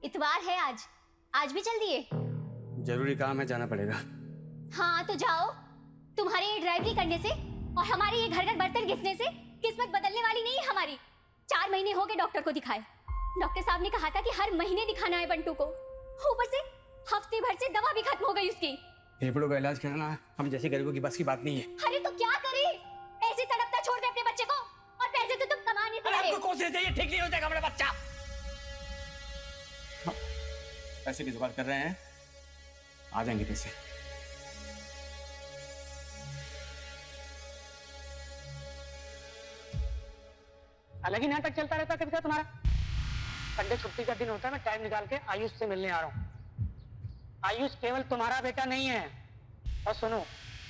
इतवार है आज, आज भी चल दिए? जरूरी काम है, जाना पड़ेगा। हाँ तो जाओ। तुम्हारे ये ड्राइवरी करने से और हमारे ये घर घर बर्तन घिसने से किस्मत बदलने वाली नहीं है हमारी। 4 महीने हो गए डॉक्टर को दिखाए। डॉक्टर साहब ने कहा था कि हर महीने दिखाना है बंटू को। ऊपर से हफ्ते भर से दवा भी खत्म हो गई उसकी। फेफड़ों का इलाज कराना हम जैसे गरीबों की बस की बात नहीं है। अरे तो क्या करे, ऐसे तड़पता छोड़ दे अपने बच्चे को, और पैसे तो तुम कमा नहीं सकते। आपको कौन से चाहिए? ठीक नहीं हो जाएगा मेरा बच्चा। पैसे की जुगाड़ कर रहे हैं, आ जाएंगे पैसे। अलग ही नाटक चलता रहता कभी का तुम्हारा। संडे छुट्टी का दिन होता है, मैं टाइम निकाल के आयुष से मिलने आ रहा हूँ। आयुष केवल तुम्हारा बेटा नहीं है। और सुनो,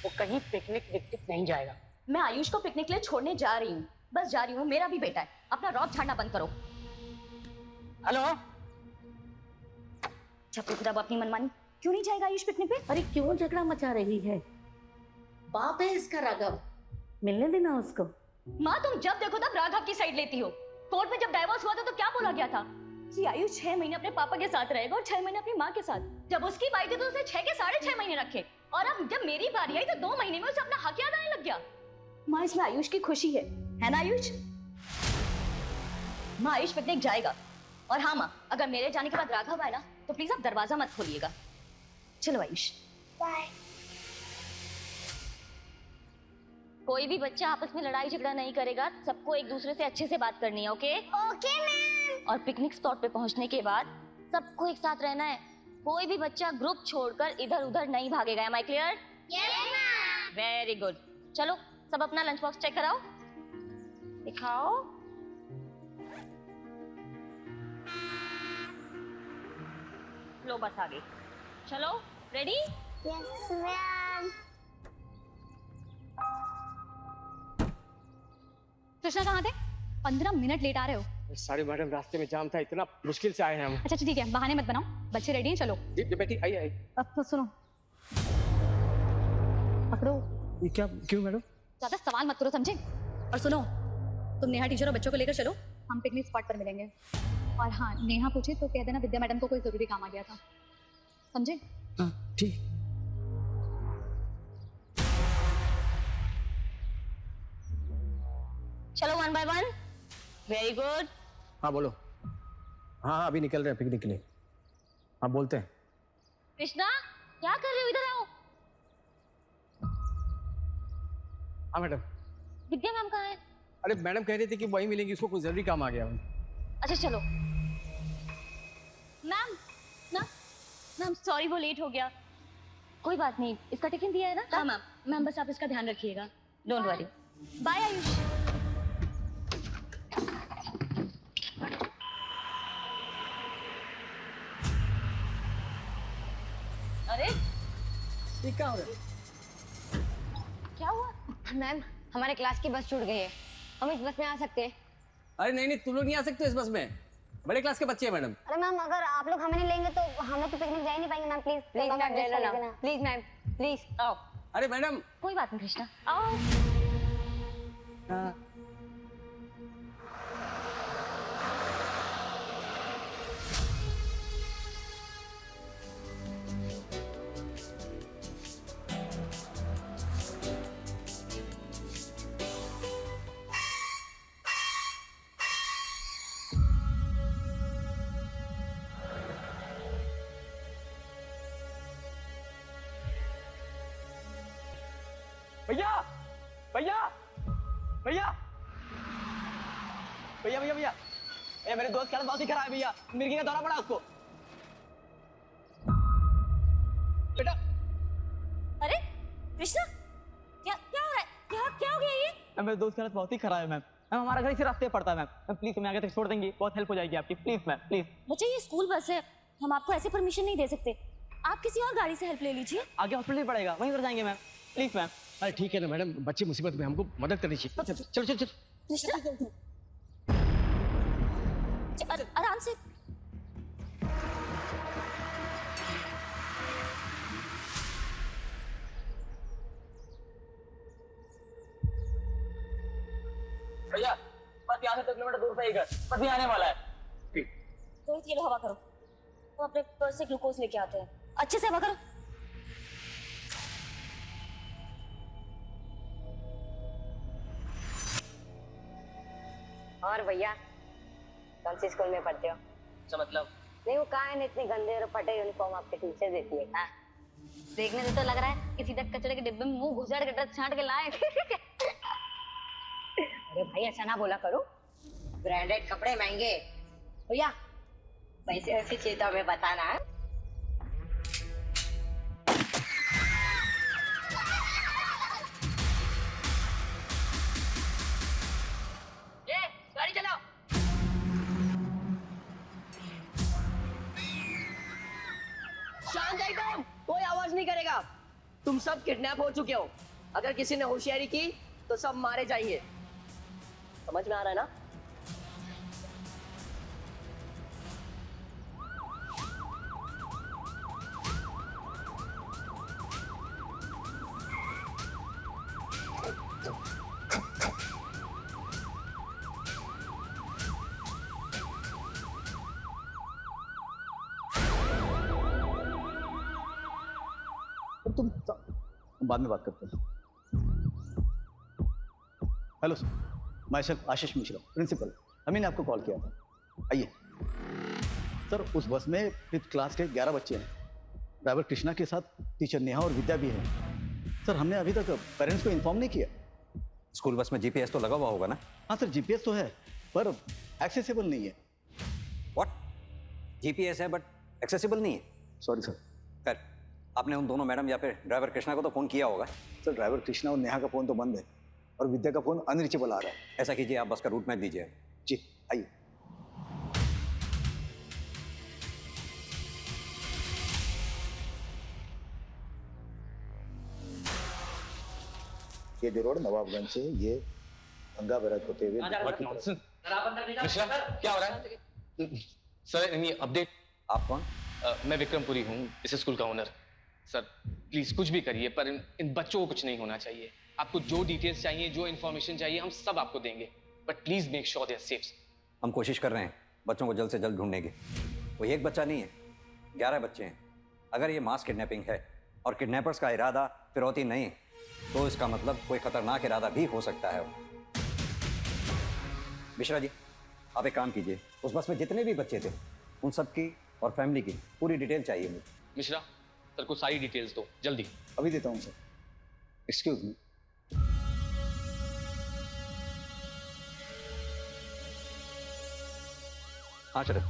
वो कहीं पिकनिक विकनिक नहीं जाएगा। मैं आयुष को पिकनिक लिए छोड़ने जा रही हूँ, बस जा रही हूँ। मेरा भी बेटा है, अपना रौब झाड़ना बंद करो। हेलो, छपरी खुदा अपनी मनमानी। क्यों नहीं जाएगा आयुष पिकनिक पे? अरे क्यों झगड़ा मचा रही है? बाप है इसका राघव, मिलने देना उसको। माँ तुम जब देखो तब राघव की साइड लेती हो। कोर्ट में जब डाइवोर्स हुआ था तो क्या बोला गया था कि आयुष 6 महीने अपने पापा के साथ रहेगा और 6 महीने अपनी माँ के साथ। जब उसकी बारी थी तो उसे 6 के 6.5 महीने रखे, और अब जब मेरी बारी आई तो 2 महीने में उसे अपना हक याद आने लग गया। माँ इसमें आयुष की खुशी है ना आयुष? माँ आयुष पिकनिक जाएगा। और हाँ माँ, अगर मेरे जाने के बाद राघव आए ना तो प्लीज आप दरवाजा मत खोलिएगा। चलो आयुष, बाय। कोई भी बच्चा आपस में लड़ाई झगड़ा नहीं करेगा, सबको एक दूसरे से अच्छे से बात करनी है। Okay okay ma'am. और पिकनिक स्पॉट पे पहुंचने के बाद सबको एक साथ रहना है। कोई भी बच्चा ग्रुप छोड़कर इधर उधर नहीं भागेगा। Am I clear? Yes ma'am. Very good. चलो सब अपना लंच बॉक्स चेक कराओ, दिखाओ। लो बस आ गई। चलो रेडी? Yes ma'am. कृष्णा कहाँ थे? 15 मिनट लेट आ रहे हो। सारी मैडम, रास्ते में जाम था, इतना मुश्किल से आए हैं हम। अच्छा ठीक है, बहाने मत बनाओ। बच्चे रेडी हैं, चलो। जी बेटी, आइए आइए। अब तो सुनो, पकड़ो। ये क्या, क्यों मैडम? ज्यादा सवाल मत करो, समझे? और सुनो, तुम नेहा टीचर और बच्चों को लेकर चलो, हम पिकनिक स्पॉट पर मिलेंगे। और हाँ, नेहा पूछे तो कह देना विद्या मैडम को कोई जरूरी काम आ गया था, समझे? हाँ ठीक। चलो 1 by 1। Very good. हाँ बोलो। हाँ अभी निकल रहे हैं पिकनिक के लिए। हाँ बोलते हैं। कृष्णा क्या कर रहे हो? इधर आओ। हाँ मैडम। विद्या मैम कहाँ है? अरे मैडम कह रही थी कि वही मिलेंगी, उसको कोई जरूरी काम आ गया। अच्छा चलो। मैम मैम सॉरी, वो लेट हो गया। कोई बात नहीं, इसका टिफिन दिया है ना? हाँ मैम। मैम बस आप इसका ध्यान रखिएगा, डोंट वरी। बाय आयुष। अरे ये क्या हो रहा है? क्या हुआ? मैम, हमारे क्लास की बस छूट गई है, हम इस बस में आ सकते हैं? अरे नहीं नहीं, तुम लोग नहीं आ सकते इस बस में, बड़े क्लास के बच्चे हैं मैडम। अरे मैम, अगर आप लोग हमें नहीं लेंगे तो हमें तो पिकनिक जा ही नहीं पाएंगे मैम। प्लीज प्लीज मैम, ले लेना प्लीज मैम, प्लीज। आओ। अरे मैडम। कोई बात नहीं कृष्णा, आओ। भैया भैया भैया भैया भैया भैया भैया, मेरे दोस्त का बहुत ही खराब है भैया, मिर्गी का दौरा पड़ा उसको। बेटा। अरे कृष्णा, क्या क्या हो रहा है? क्या हो गया ये? मेरे दोस्त की हालत बहुत ही खराब है मैम। हमारा घर इसी रास्ते पड़ता है मैम। प्लीज हमें आगे तक छोड़ देंगे, बहुत हेल्प हो जाएगी आपकी। Please ma'am, please. बच्चे ये स्कूल बस है, हम आपको ऐसे परमिशन नहीं दे सकते। आप किसी और गाड़ी से हेल्प ले लीजिए। आगे हॉस्पिटल पड़ेगा, वहीं पर जाएंगे मैम। Please ma'am. अरे ठीक है ना मैडम, बच्चे मुसीबत में, हमको मदद करनी चाहिए। चलो चलो चलो। कृष्णा आराम से। भैया बस यहाँ से 2 किलोमीटर दूर पे ही घर, बस यहाँ आने वाला है। तो ये लो, हवा करो। वो अपने पर्स से ग्लूकोज लेके आते हैं। अच्छे से करो। और भैया कौन सी स्कूल में पढ़ते हो? अच्छा मतलब नहीं वो कहाँ है इतने गंदे और फटे यूनिफॉर्म आपके टीचर देती है। हाँ देखने से तो लग रहा है किसी तक कचरे के डिब्बे में मुंह घुसाड़ के ड्रेस छांट के लाए। अरे भाई ऐसा ना बोला करो, ब्रांडेड कपड़े महंगे। भैया पैसे वैसे चाहिए तो हमें बताना है। गाड़ी चलाओ। शांत एकदम, कोई आवाज नहीं करेगा। तुम सब किडनैप हो चुके हो। अगर किसी ने होशियारी की तो सब मारे जाएंगे। समझ में आ रहा है ना? तुम बाद में बात करते हैं। हेलो सर, मैं सर आशीष मिश्रा, प्रिंसिपल। अमी ने आपको कॉल किया था। आइए सर। उस बस में 5th क्लास के 11 बच्चे हैं। ड्राइवर कृष्णा के साथ टीचर नेहा और विद्या भी हैं। सर हमने अभी तक पेरेंट्स को इन्फॉर्म नहीं किया। स्कूल बस में जीपीएस तो लगा हुआ होगा ना? हाँ सर, जीपीएस तो है पर एक्सेसिबल नहीं है। व्हाट? जीपीएस है बट एक्सेसिबल नहीं है? Sorry sir. खैर, आपने उन दोनों मैडम या फिर ड्राइवर कृष्णा को तो फोन किया होगा। सर ड्राइवर कृष्णा और नेहा का फोन तो बंद है और विद्या का फोन अनरीचेबल आ रहा है। ऐसा कीजिए, आप बस का रूट मैप दीजिए। जी आइए। ये दे रोड नवाबगंज से ये गंगा बैराज होते हुए। मिश्रा, क्या हो रहा है? Sir any update? आप कौन? मैं विक्रमपुरी हूँ, इस स्कूल का ओनर। सर प्लीज कुछ भी करिए पर इन बच्चों को कुछ नहीं होना चाहिए। आपको जो डिटेल्स चाहिए, जो इन्फॉर्मेशन चाहिए, हम सब आपको देंगे, but please make sure they are safe. हम कोशिश कर रहे हैं बच्चों को जल्द से जल्द ढूंढने की। कोई एक बच्चा नहीं है, 11 बच्चे हैं। अगर ये मास किडनैपिंग है और किडनैपर्स का इरादा फिरौती नहीं, तो इसका मतलब कोई खतरनाक इरादा भी हो सकता है। मिश्रा जी, आप एक काम कीजिए, उस बस में जितने भी बच्चे थे उन सब की और फैमिली की पूरी डिटेल चाहिए मुझे। मिश्रा सर को सारी डिटेल्स दो जल्दी। अभी देता हूँ सर। Excuse me. हाँ शरद,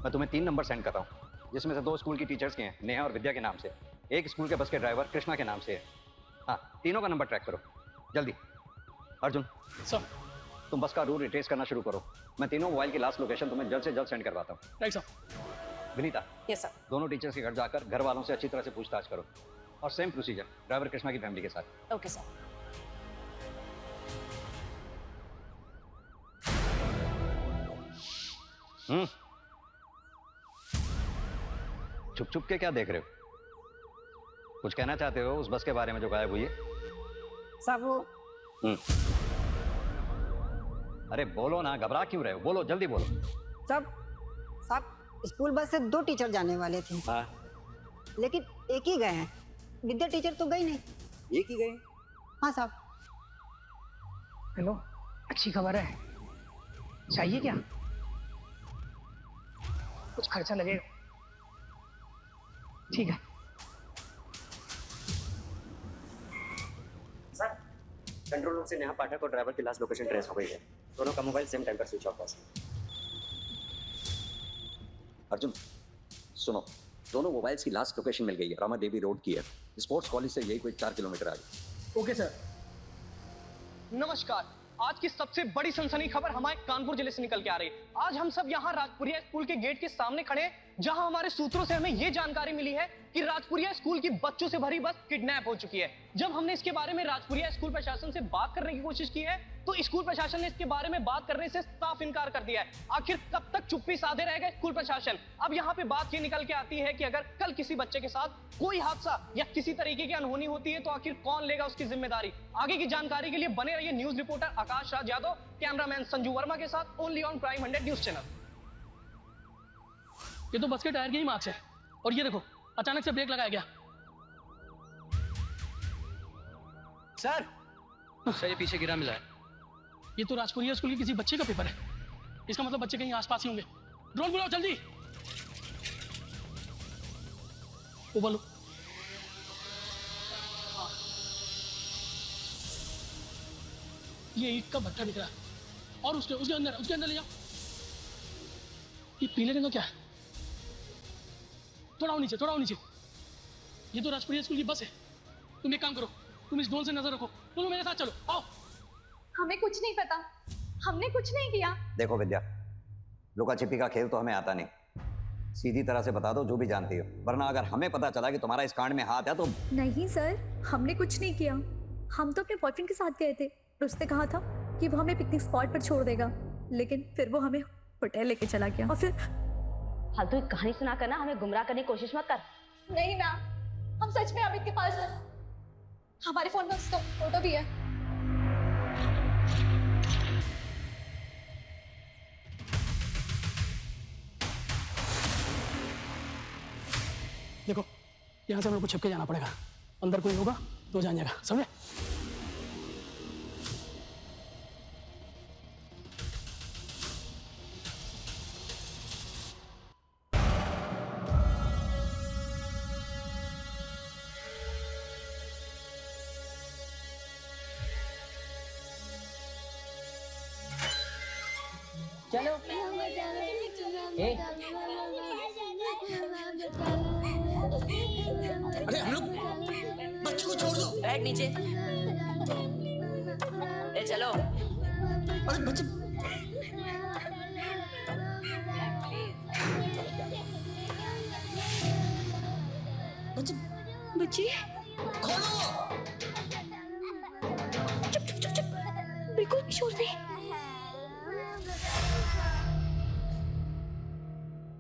मैं तुम्हें 3 नंबर सेंड कर रहा हूँ, जिसमें से 2 स्कूल की टीचर्स के हैं, नेहा और विद्या के नाम से। एक स्कूल के बस के ड्राइवर कृष्णा के नाम से है। हाँ, तीनों का नंबर ट्रैक करो जल्दी। अर्जुन सर, तुम बस का रूट रिट्रेस करना शुरू करो। मैं तीनों मोबाइल की लास्ट लोकेशन तुम्हें जल्द से जल्द सेंड करवाता हूँ। Right sir. Vinita, yes sir. दोनों टीचर्स के घर जाकर घर वालों से अच्छी तरह से पूछताछ करो, और सेम प्रोसीजर ड्राइवर कृष्णा की फैमिली के साथ। Okay sir. छुप छुप के क्या देख रहे हो? कुछ कहना चाहते हो उस बस के बारे में जो गायब हुई है? सब वो अरे बोलो ना, घबरा क्यों रहे हो? बोलो, जल्दी बोलो। सब स्कूल बस से 2 टीचर जाने वाले थे। हाँ, लेकिन एक ही गए हैं। विद्या टीचर तो गई नहीं। एक ही गए? हाँ साहब। हेलो, अच्छी खबर है। चाहिए क्या? कुछ खर्चा लगेगा। ठीक है सर। कंट्रोल रूम से नेहा पाठक और ड्राइवर की लास्ट लोकेशन ट्रेस हो गई है। दोनों का मोबाइल सेम टाइम पर स्विच ऑफ है। अर्जुन सुनो, दोनों मोबाइल्स की लास्ट लोकेशन मिल गई है, रामा देवी रोड की है। स्पोर्ट्स कॉलेज से यही कोई 4 किलोमीटर आगे। Okay sir. नमस्कार, आज की सबसे बड़ी सनसनी खबर हमारे कानपुर जिले से निकल के आ रही है। आज हम सब यहाँ राजपुरिया स्कूल के गेट के सामने खड़े हैं, जहाँ हमारे सूत्रों से हमें ये जानकारी मिली है कि राजपुरिया स्कूल की बच्चों से भरी बस किडनैप हो चुकी है। जब हमने इसके बारे में राजपुरिया स्कूल प्रशासन से बात करने की कोशिश की है, तो स्कूल प्रशासन ने इसके बारे में बात करने से साफ इनकार कर दिया है। आखिर कब तक चुप्पी साधे रहेगा स्कूल प्रशासन? अब यहाँ पे बात ये निकल के आती है कि अगर कल किसी बच्चे के साथ कोई हादसा या किसी तरीके की अनहोनी होती है, तो आखिर कौन लेगा उसकी जिम्मेदारी? आगे की जानकारी के लिए बने रहिए news reporter Akash Raj Yadav, cameraman Sanju Verma के साथ, only on prime 100 news channel. ये तो बस के टायर के ही मार्क्स है। और ये देखो अचानक से ब्रेक लगाया गया। सर सर ये पीछे गिरा मिला है। ये तो राजपुरिया स्कूल के किसी बच्चे का पेपर है। इसका मतलब बच्चे कहीं आसपास ही होंगे। ड्रोन बुलाओ जल्दी। वो बोलो। ये ईंट का भट्टा दिख रहा है और उसके अंदर ले जाओ। ये पीले रंग का क्या है? थोड़ा नीचे, थोड़ा नीचे। ये तो राजपुरिया स्कूल की बस है। तुम एक काम करो, तुम इस ड्रोन से नजर रखो। तुम मेरे साथ चलो, आओ। हमें कुछ नहीं पता, हमने कुछ नहीं किया। देखो विद्या, लुका छिपी का खेल तो हमें आता नहीं। सीधी तरह से बता दो जो भी जानती हो, वरना अगर हमें पता चला कि तुम्हारा इस कांड में हाथ है तो। नहीं सर, हमने कुछ नहीं किया। हम तो अपने बॉयफ्रेंड के साथ गए थे और उसने कहा था कि वो हमें पिकनिक स्पॉट पर छोड़ देगा, लेकिन फिर वो हमें होटल लेके चला गया। और फिर फालतू एक कहानी सुना कर ना हमें गुमराह करने की कोशिश मत कर। नहीं मैम, हम सच में अमित के पास हैं। हमारे फोन में उसका फोटो भी है। देखो यहाँ से मेरे को छिपके जाना पड़ेगा। अंदर कोई होगा तो जान जाएगा, समझे? चलो अरे हम लोग बच्चे को छोड़ दो। बैठ नीचे। ए चलो। अरे बच्चे बच्ची खोलो। चुप चुप चुप चुप, बिल्कुल भी शोर नहीं।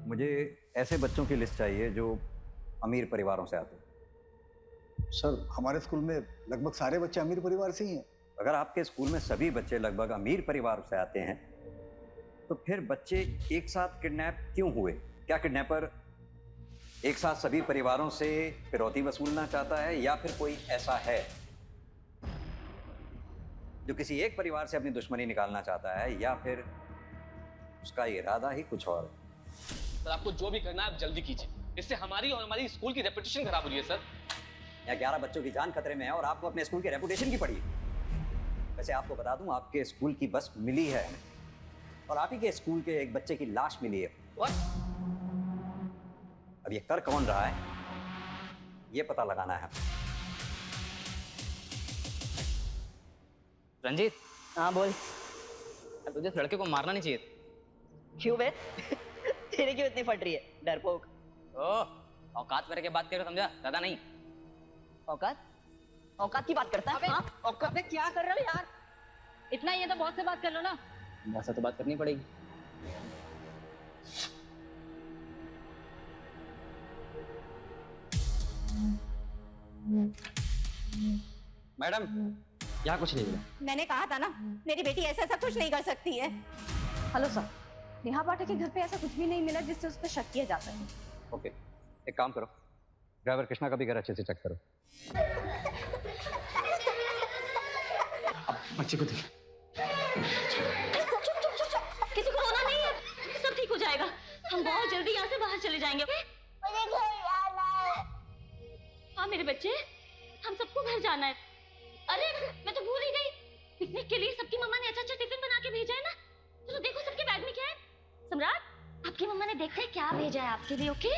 मुझे ऐसे बच्चों की लिस्ट चाहिए जो अमीर परिवारों से आते हैं। सर हमारे स्कूल में लगभग सारे बच्चे अमीर परिवार से ही हैं। अगर आपके स्कूल में सभी बच्चे लगभग अमीर परिवार से आते हैं तो फिर बच्चे एक साथ किडनैप क्यों हुए? क्या किडनैपर एक साथ सभी परिवारों से फिरौती वसूलना चाहता है, या फिर कोई ऐसा है जो किसी एक परिवार से अपनी दुश्मनी निकालना चाहता है, या फिर उसका इरादा ही कुछ और है? सर आपको जो भी करना है आप जल्दी कीजिए, इससे हमारी और हमारी स्कूल की रेपुटेशन खराब हो रही है सर। या 11 बच्चों की जान खतरे में है और आपको अपने स्कूल की रेपुटेशन की पड़ी है। वैसे आपको बता दूं, आपके स्कूल की बस मिली है और आप ही के स्कूल के एक बच्चे की लाश मिली है। अब ये कर कौन रहा है ये पता लगाना है। रंजीत, हाँ बोल। तुझे लड़के को मारना नहीं चाहिए। क्यों बे? तेरे क्यों इतनी फट रही है डरपोक? ओह औकात पर के बात करो, समझा? ज्यादा नहीं। औकात? औकात की बात करता है? हाँ? औकात में क्या कर रहे हो यार? इतना ही है तो बहुत से बात कर लो ना। ऐसा तो बात करनी पड़ेगी। मैडम यहाँ कुछ नहीं मिला। मैंने कहा था ना, मेरी बेटी ऐसा सब कुछ नहीं कर सकती है। हेलो सर, नेहा पाठक के घर पे ऐसा कुछ भी नहीं मिला जिससे उस पर शक किया जा सके। ओके, एक काम करो, ड्राइवर कृष्णा का भी घर अच्छे से चेक करो। बच्चे को देख। किसी को होना नहीं है, सब ठीक हो जाएगा। हम बहुत जल्दी यहाँ से बाहर चले जाएंगे। हाँ मेरे बच्चे, हम सबको घर जाना है। अरे मैं तो भूल ही गई, पिकनिक के लिए सबकी मम्मा ने अच्छा अच्छा टिफिन बना के भेजा है ना। चलो देखो सबके बैग में क्या है। सम्राट, आपकी मम्मा ने देखा है क्या भेजा है आपके लिए। ओके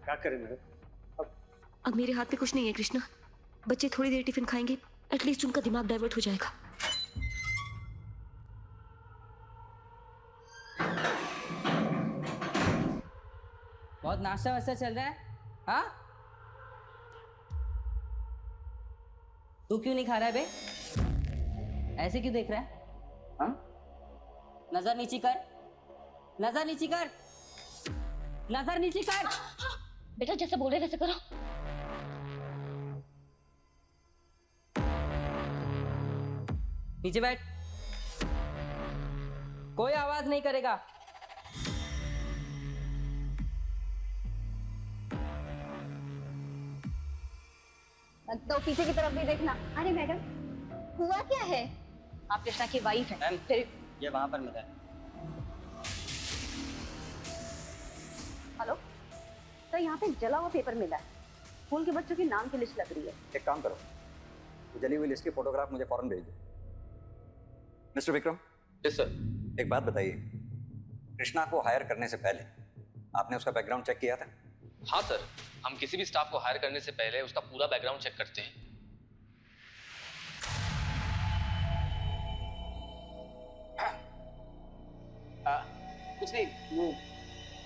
क्या करें मैडम? अब मेरे हाथ में कुछ नहीं है कृष्णा। बच्चे थोड़ी देर टिफिन खाएंगे, एटलीस्ट उनका दिमाग डाइवर्ट हो जाएगा। बहुत नाश्ता वास्ता चल रहा है? हाँ? तू क्यों नहीं खा रहा है बे? ऐसे क्यों देख रहा है? हाँ? नजर नीची कर, नजर नीची कर, नजर नीची कर। बेटा जैसे बोल रहे वैसे करो। नीचे बैठ। कोई आवाज नहीं करेगा। तो पीछे की तरफ भी देखना। अरे मैडम, हुआ क्या है? आप कृष्णा की वाइफ है। मैम फिर ये वहां पर मिला है। हेलो तो यहाँ पे जला हुआ पेपर मिला है, स्कूल के बच्चों के नाम की लिस्ट लग रही है। एक काम करो, जली हुई लिस्ट की फोटोग्राफ मुझे फौरन भेज दो। मिस्टर विक्रम। Yes sir. एक बात बताइए, कृष्णा को हायर करने से पहले आपने उसका बैकग्राउंड चेक किया था? हाँ सर, हम किसी भी स्टाफ को हायर करने से पहले उसका पूरा बैकग्राउंड चेक करते हैं। कुछ नहीं, वो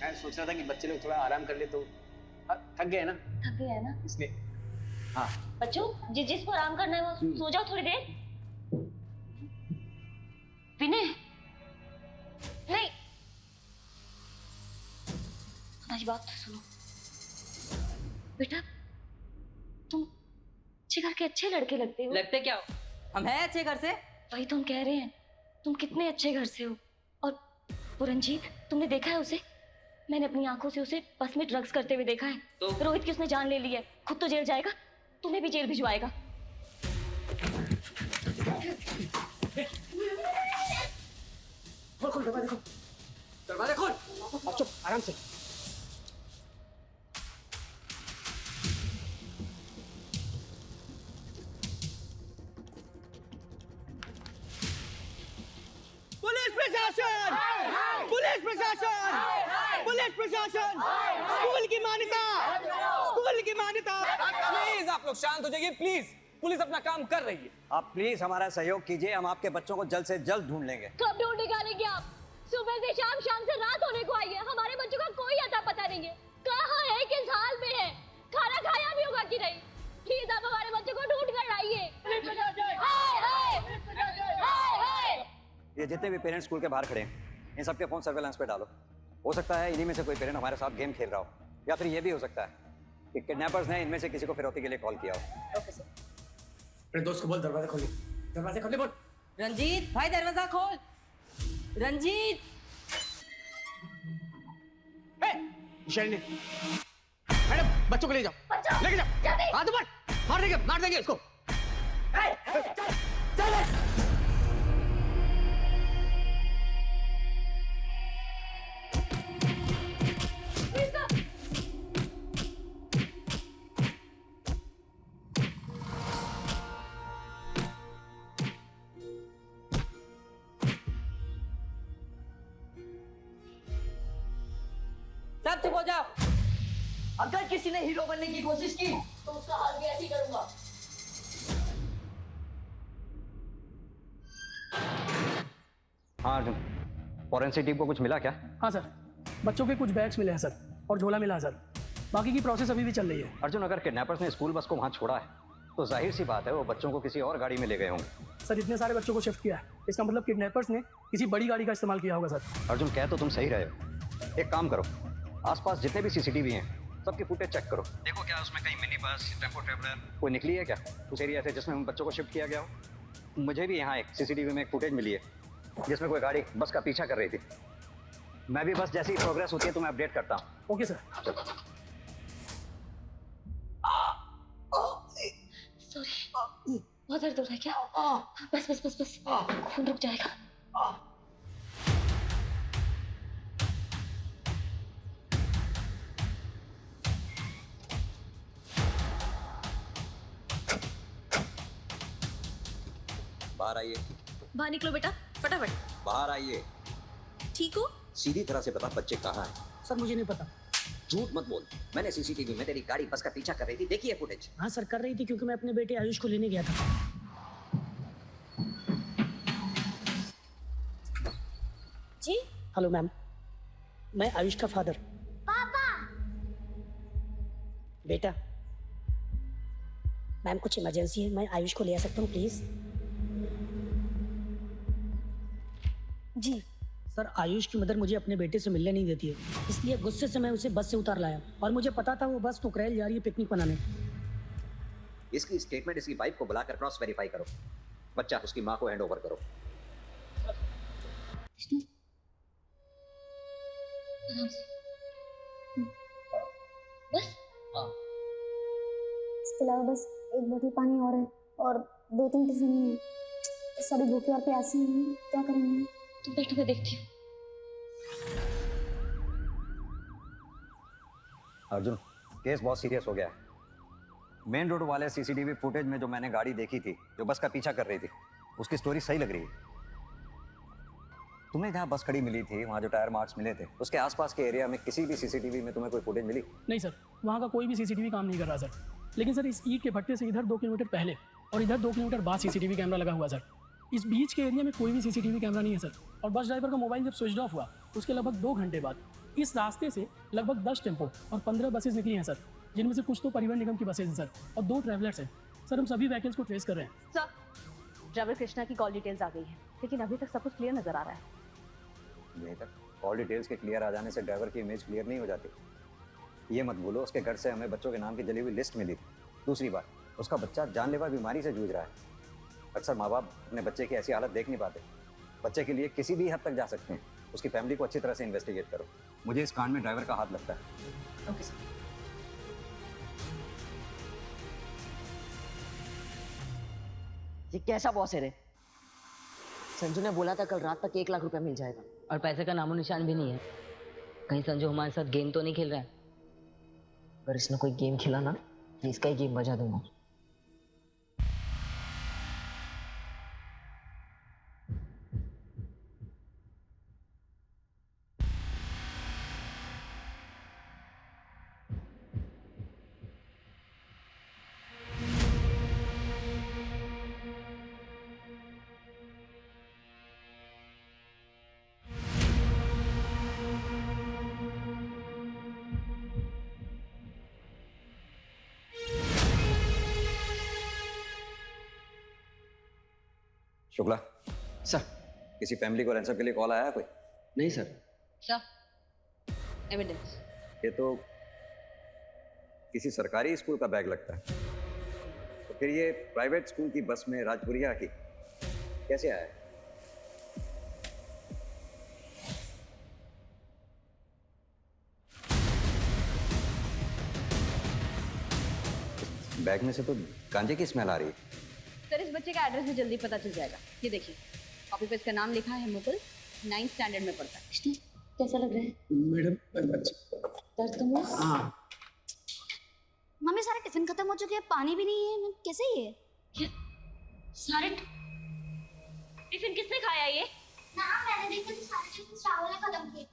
मैं सोच रहा था कि बच्चे लोग थोड़ा आराम कर ले तो थक गए ना। थक गए हैं ना इसलिए। हाँ बच्चों, जिसको आराम करना है वो सो जाओ थोड़ी देर। विनय, नहीं, हमारी बात तो सुनो बेटा। तुम अच्छे घर के अच्छे लड़के लगते हो। लगते क्या हो? हम हैं अच्छे घर से। वही तो हम कह रहे हैं, तुम कितने अच्छे घर से हो। और वो रंजीत, तुमने देखा है उसे? मैंने अपनी आंखों से उसे बस में ड्रग्स करते हुए देखा है। तो रोहित की उसने जान ले ली है, खुद तो जेल जाएगा, तुम्हें भी जेल भिजवाएगा। खोल खोल दरवाजा खोल, दरवाजा खोल। चुप, आराम से। पुलिस प्रशासन, पुलिस प्रशासन, पुलिस प्रशासन, स्कूल की मान्यता, स्कूल की मान्यता। प्लीज आप लोग शांत हो जाइए, प्लीज। पुलिस अपना काम कर रही है। आप प्लीज हमारा सहयोग कीजिए, हम आपके बच्चों को जल्द से जल्द ढूंढ लेंगे। कब ढूंढ निकालेंगे आप? सुबह से शाम, शाम से रात होने को आई है, हमारे बच्चों का कोई अता पता नहीं है। कहाँ है, किस हाल में है, खाना खाया भी होगा कि नहीं? प्लीज आप हमारे बच्चों को ढूंढ कर लाइए। ये जितने भी पेरेंट्स स्कूल के बाहर खड़े हैं, इन सबके फोन सर्वेलेंस पे डालो। हो सकता है इन्हीं में से कोई पेरेंट हमारे साथ गेम खेल रहा हो, या फिर ये भी हो सकता है कि किडनैपर्स ने इनमें से किसी को फिरौती के लिए कॉल किया हो। Okay sir. अपने दोस्त को बोल दरवाजा खोलिए, दरवाजा खोलिए बोल। रंजीत भाई दरवाजा खोल। रंजीत। शैली, मैडम बच्चों को ले जाओ, लेके जाओ। हाथ ऊपर, मार देंगे इसको। सब चुप हो जाओ। अगर किसी ने हीरो बनने की कोशिश की तो उसका हाल भी ऐसे ही करूंगा। हाँ अर्जुन, फॉरेंसिक टीम को कुछ मिला क्या? हाँ सर, बच्चों के कुछ बैग्स मिले हैं सर, और झोला मिला है सर। बाकी की प्रोसेस अभी भी चल रही है। अर्जुन, अगर किडनैपर्स ने स्कूल बस को वहाँ छोड़ा है तो जाहिर सी बात है वो बच्चों को किसी और गाड़ी में ले गए होंगे। सर इतने सारे बच्चों को शिफ्ट किया है, इसका मतलब किडनैपर्स ने किसी बड़ी गाड़ी का इस्तेमाल किया होगा सर। अर्जुन, कह तो तुम सही रहे हो। एक काम करो, आसपास जितने भी सीसीटीवी हैं सबकी फुटेज चेक करो, देखो क्या उसमें कहीं मिनी बस, टेम्पो ट्रैवलर कोई निकली है क्या उस एरिया से जिसमें उन बच्चों को शिफ्ट किया गया हो। मुझे भी यहाँ एक सीसीटीवी में एक फुटेज मिली है जिसमें कोई गाड़ी बस का पीछा कर रही थी। मैं भी बस जैसी प्रोग्रेस होती है तो मैं अपडेट करता हूँ। Okay sir. सॉरी, बहुत दर्द हो रहा है क्या? बस बस बस बस, खून रुक जाएगा। बाहर आइए। बाहर निकलो बेटा, फटाफट। बाहर आइए। ठीक हो? सीधी तरह से बता बच्चे कहाँ हैं? सर मुझे नहीं पता। झूठ मत बोल, मैंने सीसीटीवी में तेरी गाड़ी बस का पीछा कर रही थी, देखी है फुटेज? हाँ सर, कर रही थी क्योंकि मैं अपने बेटे आयुष को लेने गया था। जी हेलो मैम, मैं आयुष का फादर। पापा। बेटा, मैम कुछ इमरजेंसी है, मैं आयुष को ले आ सकता हूँ प्लीज? जी सर, आयुष की मदर मुझे अपने बेटे से मिलने नहीं देती है, इसलिए गुस्से से मैं उसे बस से उतार लाया, और मुझे पता था वो बस टुकरेल जा रही है पिकनिक मनाने। इसकी स्टेटमेंट इसकी वाइफ को बुलाकर क्रॉस वेरीफाई करो, बच्चा उसकी माँ को हैंड ओवर करो। आराम से। बस इसके अलावा बस एक बोतल पानी और है और 2-3 टिफिन ही है। सभी भूखे और प्यासे हैं, क्या करेंगे? तुम बैठो, मैं देखती हूँ। अर्जुन, केस बहुत सीरियस हो गया है। मेन रोड वाले सीसीटीवी फुटेज में जो मैंने गाड़ी देखी थी जो बस का पीछा कर रही थी, उसकी स्टोरी सही लग रही है। तुम्हें जहाँ बस खड़ी मिली थी वहाँ जो टायर मार्क्स मिले थे, उसके आसपास के एरिया में किसी भी सीसीटीवी में तुम्हें कोई फुटेज मिली? नहीं सर, वहाँ का कोई भी सीसीटीवी काम नहीं कर रहा सर। लेकिन सर इस ईंट के भट्टे से इधर 2 किलोमीटर पहले और इधर 2 किलोमीटर बाद सीसीटीवी कैमरा लगा हुआ सर। इस बीच के एरिया में कोई भी सीसीटीवी कैमरा नहीं है सर। और बस ड्राइवर का मोबाइल जब स्विच ऑफ हुआ उसके लगभग 2 घंटे बाद इस रास्ते से लगभग 10 टेम्पो और 15 बसेज निकली हैं सर, जिनमें से कुछ तो परिवहन निगम की बसेज हैं सर और 2 ट्रैवलर्स हैं सर। हम सभी व्हीकल्स को ट्रेस कर रहे हैं सर। ड्राइवर कृष्णा की कॉल डिटेल्स आ गई है, लेकिन अभी तक सब कुछ क्लियर नजर आ रहा है। नहीं तक कॉल डिटेल्स के क्लियर आ जाने से ड्राइवर की इमेज क्लियर नहीं हो जाती। ये मत भूलो उसके घर से हमें बच्चों के नाम की जली हुई लिस्ट मिली थी। दूसरी बात, उसका बच्चा जानलेवा बीमारी से जूझ रहा है। अक्सर माँ बाप अपने बच्चे की ऐसी हालत देख नहीं पाते। बच्चे के लिए किसी भी हद तक जा सकते हैं। उसकी फैमिली को अच्छी तरह से इन्वेस्टिगेट करो। मुझे इस कांड में ड्राइवर का हाथ लगता है। Okay sir. ये कैसा बॉस है रे? संजू ने बोला था कल रात तक 1 लाख रुपया मिल जाएगा और पैसे का नामो निशान भी नहीं है। कहीं संजू हमारे साथ गेम तो नहीं खेल रहा है? अगर इसने कोई गेम खेला ना तो इसका ही गेम बजा दूंगा। शुक्ला सर, किसी फैमिली को रैंसम के लिए कॉल आया है कोई? नहीं सर। Sir evidence. ये तो किसी सरकारी स्कूल का बैग लगता है। तो फिर ये प्राइवेट स्कूल की बस में राजपुरिया की कैसे आया? बैग में से तो गांजे की स्मेल आ रही है। सर इस बच्चे का एड्रेस भी जल्दी पता चल जाएगा। ये देखिए कॉपी पे इसका नाम लिखा है मुकुल, 9th स्टैंडर्ड में पढ़ता है। कैसा लग रहा है? मैडम दर्द तो नहीं? हाँ। मम्मी सारे टिफिन खत्म हो चुके हैं, पानी भी नहीं है। कैसे ये? क्या? सारे टिफिन किसने खाया ये? ना मैंने देखा कि सारे टिफिन राहुल ने खत्म किए।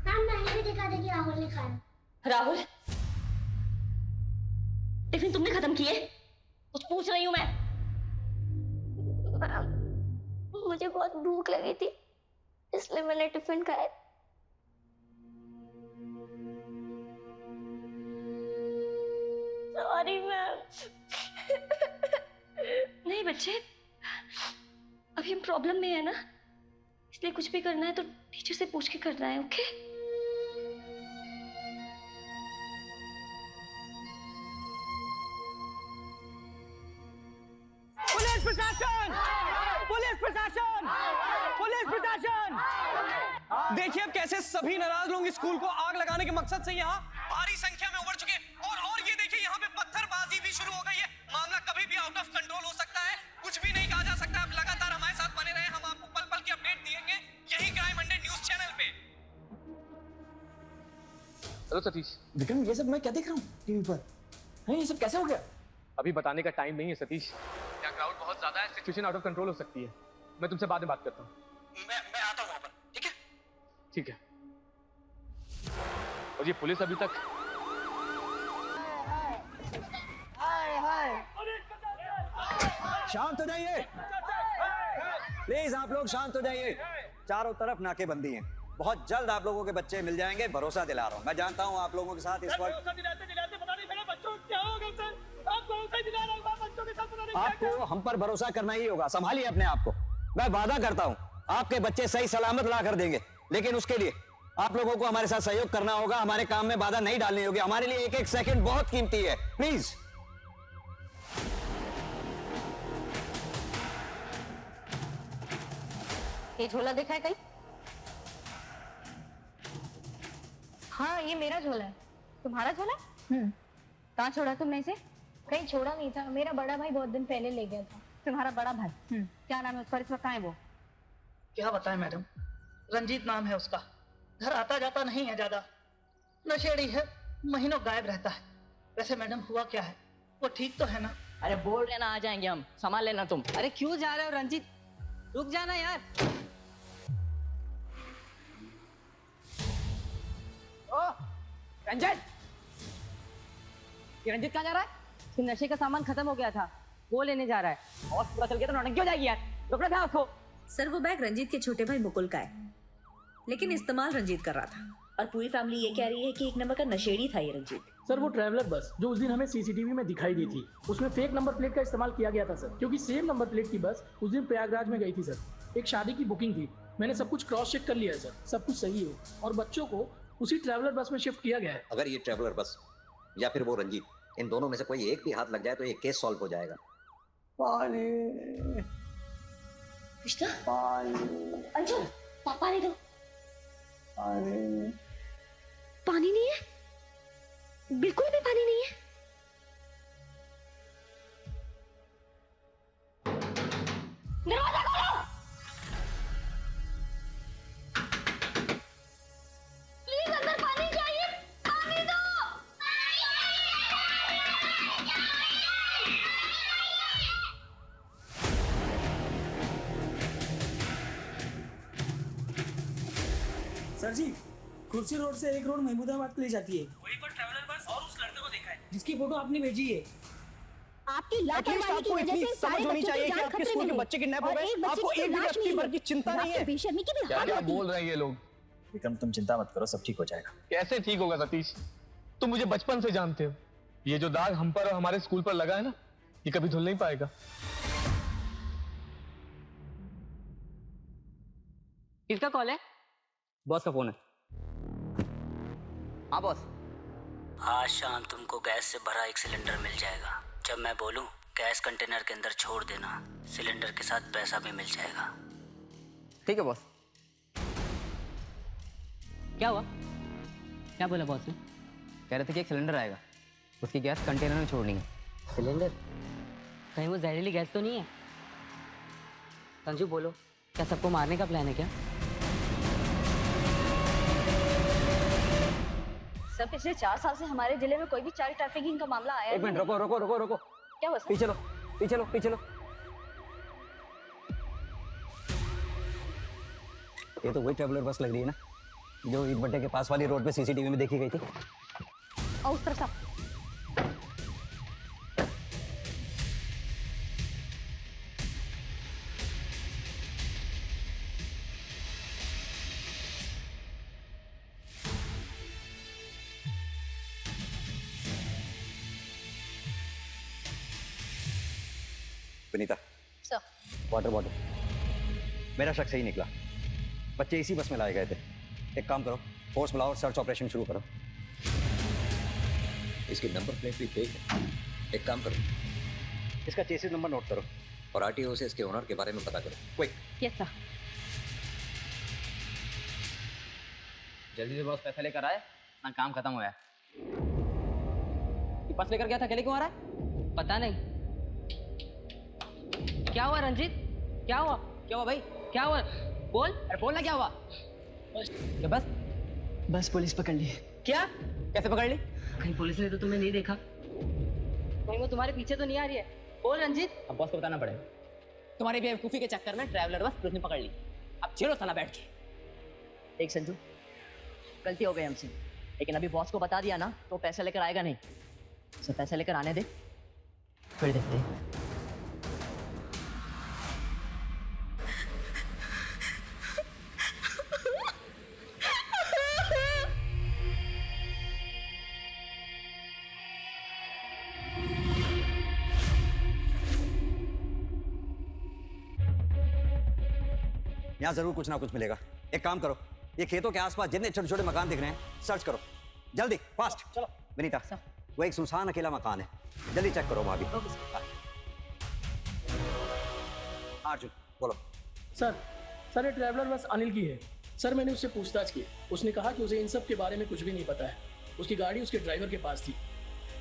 ना मैंने भी देखा था कि राहुल ने खाया। राहुल टिफिन तुमने खत्म किए? कुछ पूछ रही हूँ मैं। मुझे बहुत भूख लगी थी इसलिए मैंने टिफिन खाया। Sorry ma'am. नहीं बच्चे, अभी हम प्रॉब्लम में है ना, इसलिए कुछ भी करना है तो टीचर से पूछ के करना है। ओके? पुलिस प्रशासन! पुलिस प्रशासन! पुलिस प्रशासन! देखिए अब कैसे सभी नाराज लोग स्कूल को आग लगाने के मकसद से यहाँ भारी संख्या में उमड़ चुके हैं। और ये देखिए यहाँ पे पत्थरबाजी भी शुरू हो गई है। मामला कभी भी आउट ऑफ कंट्रोल हो सकता है, कुछ भी नहीं कहा जा सकता। अब लगातार हमारे साथ बने रहे, हम आपको पल पल की अपडेट देंगे यही क्राइम अंडर न्यूज चैनल पे। हेलो सतीश। विक्रम, ये सब मैं क्या देख रहा हूँ टीवी पर? हैं, ये सब कैसे हो गया? अभी बताने का टाइम नहीं है सतीश। यहाँ क्राउड बहुत ज्यादा है, सिचुएशन आउट ऑफ कंट्रोल हो सकती है। मैं तुमसे बाद में बात करता हूँ। मैं आता हूँ वहाँ पर, ठीक है? ठीक है। और ये पुलिस अभी तक शांत हो जाइए प्लीज, आप लोग शांत हो जाइए। चारों तरफ नाकेबंदी है। बहुत जल्द आप लोगों के बच्चे मिल जाएंगे, भरोसा दिला रहा हूँ। मैं जानता हूँ आप लोगों के साथ इस वक्त आपको हम पर भरोसा करना ही होगा। संभालिए अपने आप को। मैं वादा करता हूँ आपके बच्चे सही सलामत ला कर देंगे, लेकिन उसके लिए आप लोगों को हमारे साथ सहयोग करना होगा। हमारे काम में बाधा नहीं डालनी होगी। हमारे लिए एक एक सेकंड बहुत कीमती है। प्लीज। ये झोला देखा है कहीं? हाँ ये मेरा झोला है। तुम्हारा झोला? कहाँ छोड़ा तुमने इसे? कहीं छोड़ा नहीं था, मेरा बड़ा भाई बहुत दिन पहले ले गया था। तुम्हारा बड़ा भाई? क्या नाम है उसका? इस वक्त कहाँ है वो? क्या बताएं मैडम, रंजीत नाम है उसका। घर आता जाता नहीं है ज्यादा, नशेड़ी है, महीनों गायब रहता है। वैसे मैडम हुआ क्या है, वो ठीक तो है ना? अरे बोल रहे ना आ जाएंगे हम, संभाल लेना तुम। अरे क्यों जा रहे हो रंजीत, रुक जाना यार। ओ रंजीत, ये रंजीत कहाँ जा रहा है? इसके नशे का सामान खत्म हो गया था, वो लेने जा रहा है। और पूरा चल गया तो नौटंकी हो जाएगी यार, रुकना था उसको। सर वो बैग रंजीत के छोटे भाई मुकुल का है, लेकिन इस्तेमाल रंजीत कर रहा था। और पूरी फैमिली ये कह रही है कि एक नंबर का नशेड़ी था ये रंजीत। सर वो ट्रैवलर बस जो उस दिन हमें सीसीटीवी में दिखाई दी थी, उसमें फेक नंबर प्लेट का इस्तेमाल किया गया था सर, क्योंकि सेम नंबर प्लेट की बस उस दिन प्रयागराज में गई थी सर। एक शादी की बुकिंग थी, मैंने सब कुछ क्रॉस चेक कर लिया है सर, सब कुछ सही है। और बच्चों को उसी ट्रैवलर बस में शिफ्ट किया गया है। अगर ये ट्रैवलर बस या फिर वो रंजीत, इन दोनों में से कोई एक भी हाथ लग जाए तो ये केस सॉल्व हो जाएगा। पानी कृष्णा, पानी अंशुल पानी दो। पानी पानी नहीं है, बिल्कुल भी पानी नहीं है। दरवाजा खोलो। प्लीज अंदर पानी चाहिए, पानी दो। सर जी, कुर्सी रोड से एक रोड महमूदाबाद के लिए जाती है, वहीं पर ट्रैवलर बस और उस लड़के को देखा है जिसकी फोटो आपने भेजी है। आपकी लापरवाही की वजह से समझ होनी चाहिए कि आपके स्कूल के बच्चे किडनैप हो गए। आपको एक भी अपनी भर की चिंता नहीं है। बेशर्मी की भी क्या हद क्या होती है। बोल रहे हैं ये लोग? विक्रम तुम चिंता मत करो, सब ठीक हो जाएगा। कैसे ठीक होगा सतीश? तुम मुझे बचपन से जानते हो, ये जो दाग हम पर और हमारे स्कूल पर लगा है ना, ये कभी धुल नहीं पाएगा। किसका कॉल है? बॉस का फोन है। हाँ बॉस। आज शाम तुमको गैस से भरा एक सिलेंडर मिल जाएगा। जब मैं बोलूं गैस कंटेनर के अंदर छोड़ देना, सिलेंडर के साथ पैसा भी मिल जाएगा। ठीक है बॉस। क्या हुआ? क्या बोला बॉस ने? कह रहे थे कि एक सिलेंडर आएगा, उसकी गैस कंटेनर में छोड़नी है। सिलेंडर? कहीं वो जहरीली गैस तो नहीं है? संजू बोलो, क्या सबको मारने का प्लान है क्या? सर पिछले 4 साल से हमारे जिले में कोई भी चाइल्ड ट्रैफिकिंग का मामला आया एक मिनट रुको रुको रुको रुको। क्या हुआ सर? पीछे लो पीछे लो पीछे लो। ये तो वही ट्रैवलर बस लग रही है ना, जो ईट भट्टे के पास वाली रोड पे सीसीटीवी में देखी गई थी। और उस तरफ विनीता, सर। Water bottle. मेरा शक सही निकला, बच्चे इसी बस में लाए गए थे। एक काम करो, फोर्स बुलाओ और सर्च ऑपरेशन शुरू करो। इसकी नंबर प्लेट भी फेक है। एक काम करो, इसका चेसिस नंबर नोट करो और आरटीओ से इसके ओनर के बारे में पता करो। क्विक। Yes sir. जल्दी से बॉस पैसा लेकर आए ना, काम खत्म हुआ है। ये पर्स लेकर गया था, अकेले क्यों आ रहा है? पता नहीं। क्या हुआ रंजीत? क्या हुआ? क्या हुआ भाई? क्या हुआ? बोल। अरे बोलना क्या हुआ? क्या बस? बस पुलिस पकड़ ली। क्या? कैसे पकड़ ली? कहीं पुलिस ने तो तुम्हें नहीं देखा? कहीं वो तुम्हारे पीछे तो नहीं आ रही है? बोल रंजीत। अब बॉस को बताना पड़ेगा। तुम्हारी बेवकूफी के चक्कर में ट्रैवलर बस पुलिस ने पकड़ ली। अब झेलो साला बैठ के। देख संजू, गलती हो गई हमसे, लेकिन अभी बॉस को बता दिया ना तो पैसा लेकर आएगा नहीं। उसे पैसा लेकर आने दे, फिर देखते हैं। यहाँ जरूर कुछ ना कुछ मिलेगा। एक काम करो, ये खेतों के आसपास जितने छोटे छोटे मकान दिख रहे हैं सर्च करो, जल्दी फास्ट। चलो विनीता, वो एक सुनसान अकेला मकान है, जल्दी चेक करो वहां भी। सर सर ये ट्रैवलर बस अनिल की है। सर मैंने उससे पूछताछ की, उसने कहा कि उसे इन सब के बारे में कुछ भी नहीं पता है। उसकी गाड़ी उसके ड्राइवर के पास थी।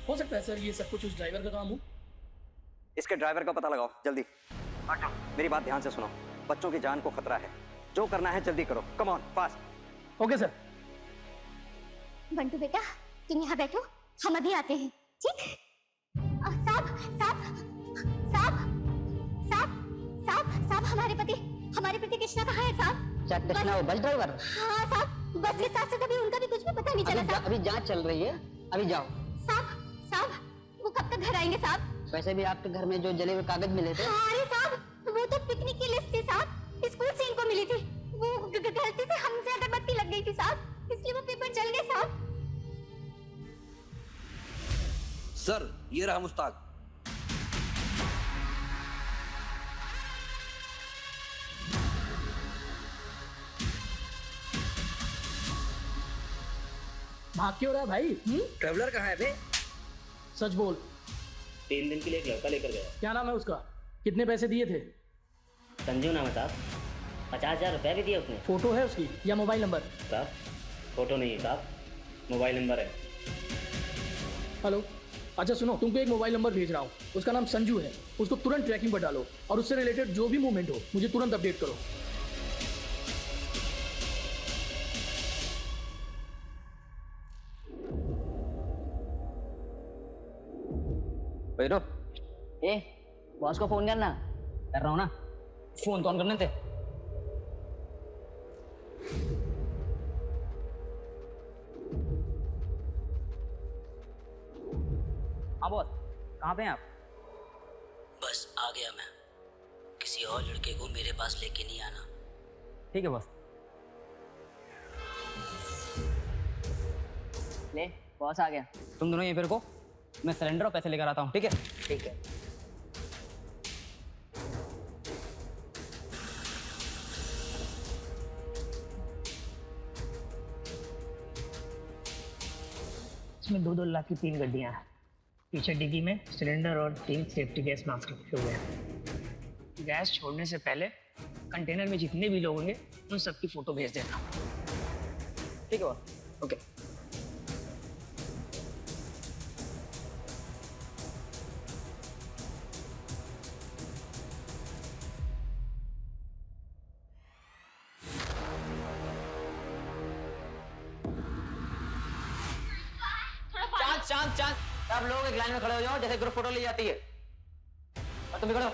हो सकता है सर ये सब कुछ उस ड्राइवर का काम हो। इसके ड्राइवर का पता लगाओ जल्दी। मेरी बात ध्यान से सुनो, बच्चों की जान को खतरा है, जो करना है जल्दी करो, come on fast. Okay sir. Bantu बेटा तुम यहाँ बैठो, हम अभी आते हैं, ठीक? साहब साहब साहब साहब साहब साहब हमारे पति कृष्णा कहाँ है साहब? क्या कृष्णा वो बस ड्राइवर? हाँ साहब, बस के साथ साथ अभी उनका भी कुछ भी पता नहीं चला साहब। अभी जांच चल रही है, अभी जाओ। साहब वो कब तक घर आएंगे साहब? वैसे भी आपके घर में जो जले हुए कागज मिले थे। अरे साहब वो तो पिकनिक की लिस्ट थी साहब, स्कूल से इनको मिली थी। वो गलती से हमसे अगरबत्ती लग गई थी साहब, इसलिए वो पेपर जल गए साहब। सर ये रहा मुश्ताक। भाग क्यों रहा है भाई? ट्रैवलर कहाँ है बे? सच बोल। 3 दिन के लिए एक लड़का लेकर गया। क्या नाम है उसका? कितने पैसे दिए थे? संजू नाम है साहब, 50,000 रुपए भी दिए उसने। फोटो है उसकी या मोबाइल नंबर? साहब फोटो नहीं है साहब, मोबाइल नंबर है। हेलो, अच्छा सुनो, तुमको एक मोबाइल नंबर भेज रहा हूँ, उसका नाम संजू है। उसको तुरंत ट्रैकिंग पर डालो और उससे रिलेटेड जो भी मूवमेंट हो मुझे तुरंत अपडेट करो। बेटो ए बॉस को फोन करना। कर रहा हूँ ना, फोन तो ऑन करने थे। हाँ बॉस, कहाँ पे हैं आप? बस आ गया मैं। किसी और लड़के को मेरे पास लेके नहीं आना। ठीक है बॉस। ले बॉस आ गया। तुम दोनों यहीं पे रुको, मैं सिलेंडर और पैसे लेकर आता हूँ। ठीक है? ठीक है। इसमें 2-2 लाख की 3 गड्डियाँ हैं। पीछे डिग्गी में सिलेंडर और 3 सेफ्टी गैस मास्क रखे हुए हैं। गैस छोड़ने से पहले कंटेनर में जितने भी लोग होंगे उन सबकी फोटो भेज देना। ठीक है बॉस। ओके। चांद चांद चांद, सब लोग एक लाइन में खड़े हो जाओ जैसे ग्रुप फोटो ली जाती है। और तुम भी खड़े हो।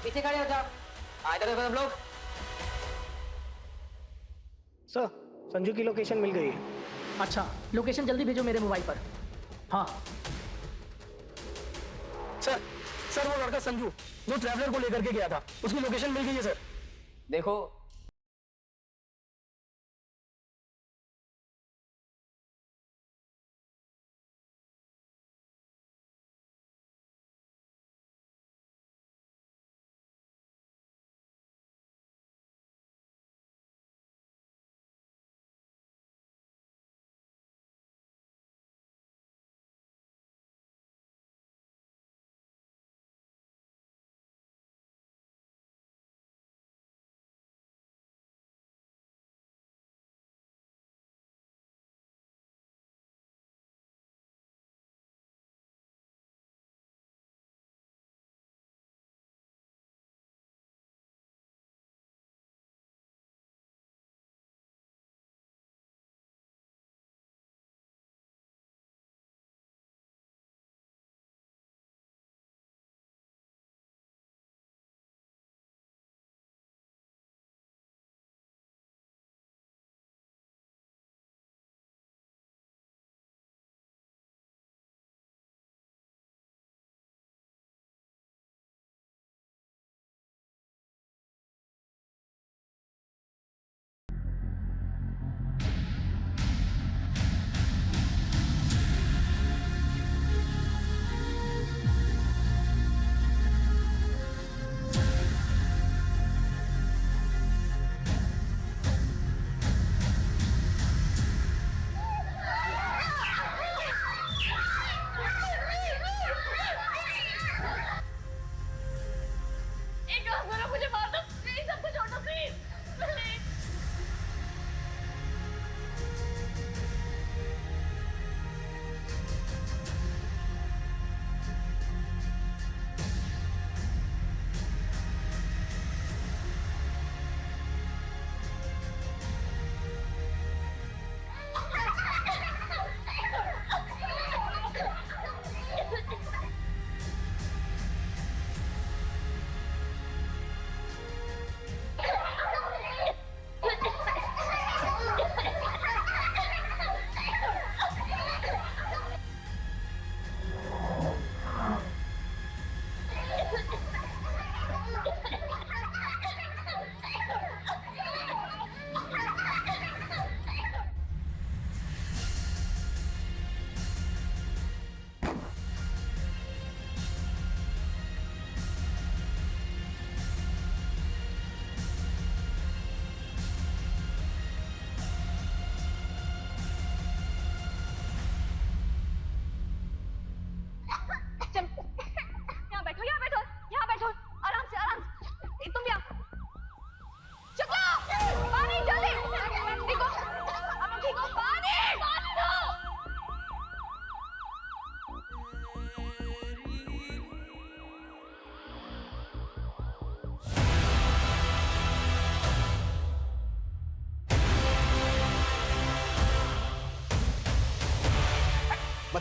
पीछे खड़े हो जाओ। इधर देखो सब लोग। सर संजू की लोकेशन मिल गई है। अच्छा, लोकेशन जल्दी भेजो मेरे मोबाइल पर। हाँ सर वो लड़का संजू जो ट्रैवलर को लेकर के गया था, उसकी लोकेशन मिल गई है सर। देखो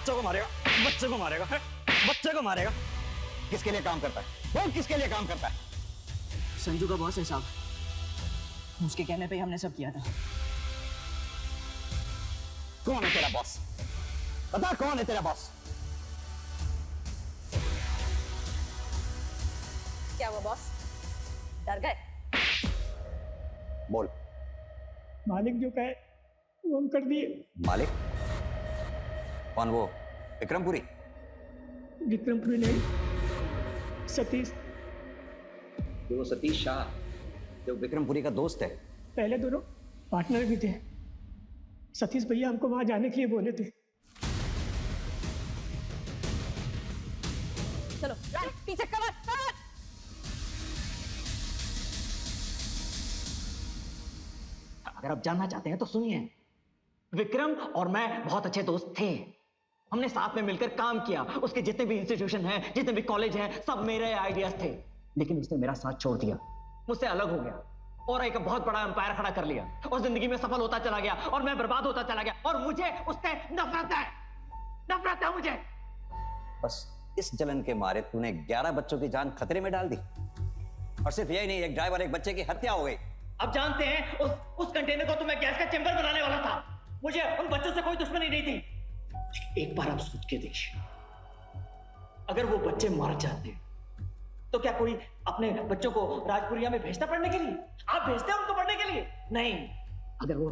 बच्चों को मारेगा, बच्चे को मारेगा, बच्चे को मारेगा। किसके लिए काम करता है? वो किसके लिए काम करता है? संजू का बॉस है साहब, उसके कहने पे ही हमने सब किया था। कौन है तेरा बॉस? बता कौन है तेरा बॉस? क्या वो बॉस डर गए? बोल। मालिक जो कहे वो हम कर दिए। मालिक? कौन वो? विक्रमपुरी? विक्रमपुरी नहीं, सतीश। वो सतीश शाह जो विक्रमपुरी का दोस्त है। पहले दोनों पार्टनर भी थे। सतीश भैया हमको वहां जाने के लिए बोले थे। चलो पीछे कवर कवर। अगर आप जानना चाहते हैं तो सुनिए, विक्रम और मैं बहुत अच्छे दोस्त थे। हमने साथ में मिलकर काम किया। उसके जितने भी इंस्टीट्यूशन हैं, जितने भी कॉलेज हैं, सब मेरे आइडियाज थे। लेकिन उसने मेरा साथ छोड़ दिया, मुझसे अलग हो गया और एक बहुत बड़ा एम्पायर खड़ा कर लिया और जिंदगी में सफल होता चला गया और मैं बर्बाद होता चला गया और मुझे उससे नफरत है, नफरत है मुझे। बस इस जलन के मारे तूने 11 बच्चों की जान खतरे में डाल दी। और सिर्फ यही नहीं, एक ड्राइवर, एक बच्चे की हत्या हो गई। अब जानते हैं उस कंटेनर को तो मैं गैस का चेंबर बनाने वाला था। मुझे उन बच्चों से कोई दुश्मनी नहीं थी। एक बार आप सोच के देखिए, अगर वो बच्चे मर जाते तो क्या कोई अपने बच्चों को राजपुरिया में भेजता पढ़ने के लिए? आप भेजते हैं उनको पढ़ने के लिए? नहीं। अगर वो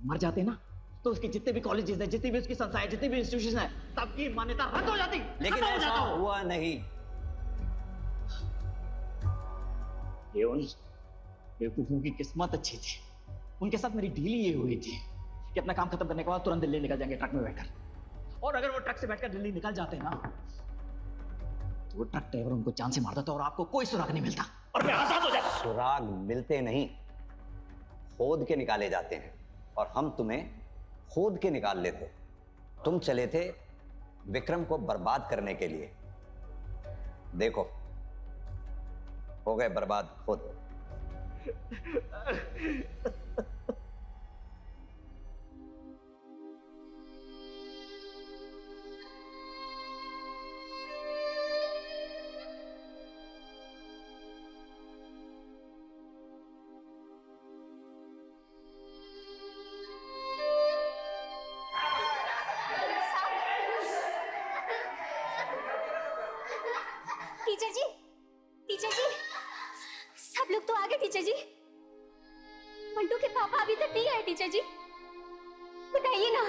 मर जाते ना तो उसके जितने भी कॉलेजेस हैं, जितनी भी उसकी संस्थाएं, जितनी भी इंस्टीट्यूशन है, सबकी मान्यता रद्द हो जाती। लेकिन ऐसा हुआ नहीं। ये उन बेवकूफों की किस्मत अच्छी थी। उनके साथ मेरी डील ये हुई थी कि अपना काम खत्म करने के बाद तुरंत दिल्ली निकल जाएंगे ट्रक में बैठकर। और अगर वो ट्रक से बैठकर दिल्ली निकल जाते ना तो वो ट्रक ड्राइवर उनको जान से मार देता और आपको कोई सुराग नहीं मिलता और मैं आजाद हो जाता। सुराग मिलते नहीं, खोद के निकाले जाते हैं और हम तुम्हें खोद के निकाल लेते। तुम चले थे विक्रम को बर्बाद करने के लिए, देखो हो गए बर्बाद खुद। टीचर जी, टीचर जी, सब लोग तो आ गए टीचर जी। मंटू के पापा अभी तक नहीं आए टीचर जी, बताइए ना।